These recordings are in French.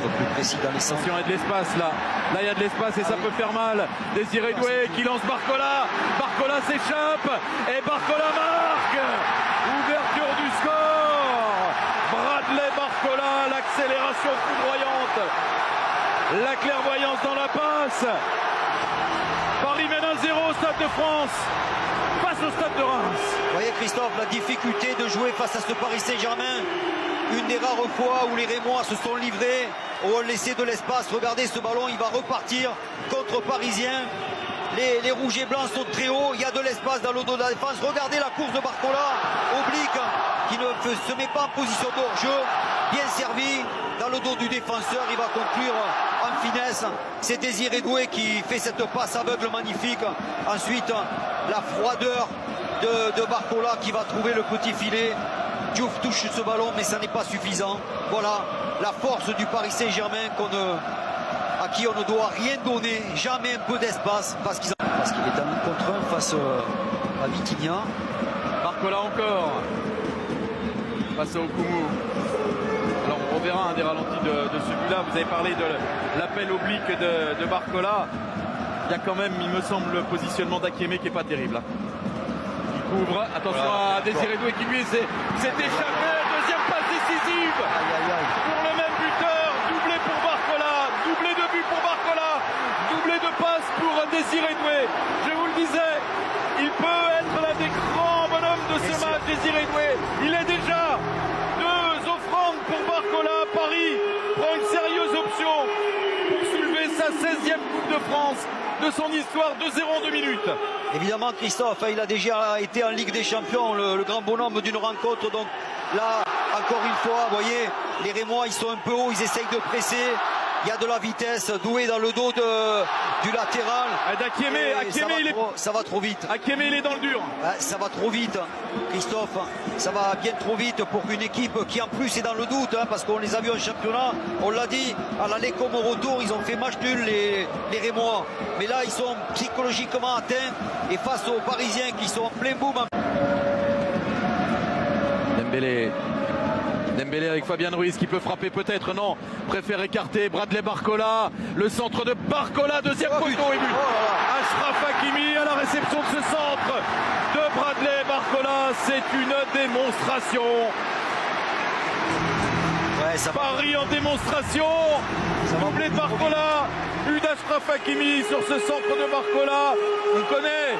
être plus précis dans les centres. Attention, il y a de l'espace là. Là, il y a de l'espace et ça peut faire mal. Désiré Doué qui lance Barcola. Barcola s'échappe et Barcola marque. Ouverture du score. Bradley Barcola, l'accélération foudroyante. La clairvoyance dans la passe. Paris mène 1-0 au Stade de France face au Stade de Reims. Vous voyez Christophe, la difficulté de jouer face à ce Paris Saint-Germain. Une des rares fois où les Rémois se sont livrés, ont laissé de l'espace. Regardez ce ballon, il va repartir contre Parisien. Les rouges et blancs sont très hauts, il y a de l'espace dans le dos de la défense. Regardez la course de Barcola, oblique, qui ne se met pas en position de hors-jeu. Bien servi dans le dos du défenseur, il va conclure en finesse. C'est Désiré Doué qui fait cette passe aveugle magnifique. Ensuite, la froideur de Barcola qui va trouver le petit filet. Diouf touche ce ballon, mais ça n'est pas suffisant. Voilà la force du Paris Saint-Germain à qui on ne doit rien donner, jamais un peu d'espace, parce qu'il est en 1 contre 1 face à Vitinha. Barcola encore face au Koumou. Alors on reverra un des ralentis de celui-là. Vous avez parlé de l'appel oblique de Barcola. Il y a quand même, il me semble, le positionnement d'Akémé qui n'est pas terrible. Il couvre. Attention à Désiré Doué qui lui s'est échappé. Deuxième passe décisive pour le même buteur. Doublé pour Barcola. Doublé de but pour Barcola. Doublé de passe pour Désiré Doué. Je vous le disais, il peut être l'un des grands bonhommes de ce match, Désiré Doué. Il est déjà 2 offrandes pour Barcola. Paris prend une sérieuse option pour soulever sa 16e Coupe de France de son histoire, 2-0 en 2 minutes. Évidemment, Christophe, il a déjà été en Ligue des Champions, le grand bonhomme d'une rencontre. Donc là, encore une fois, vous voyez, les Rémois, ils sont un peu hauts, ils essayent de presser. Il y a de la vitesse. Doué dans le dos du latéral. Akémé, ça va trop vite. Akémé, il est dans le dur. Ça va trop vite, Christophe. Ça va bien trop vite pour qu'une équipe qui en plus est dans le doute, parce qu'on les a vus en championnat, on l'a dit, à l'aller comme au retour, ils ont fait match nul les Rémois. Mais là, ils sont psychologiquement atteints et face aux Parisiens qui sont en plein boom. Dembélé avec Fabien Ruiz qui peut frapper peut-être, non, préfère écarter. Bradley Barcola, le centre de Barcola, deuxième poteau et but. Achraf Hakimi à la réception de ce centre de Bradley Barcola, c'est une démonstration. Paris en démonstration, doublé de Barcola, but d'Achraf Hakimi sur ce centre de Barcola. On connaît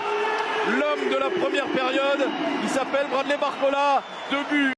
l'homme de la première période, il s'appelle Bradley Barcola, 2 buts.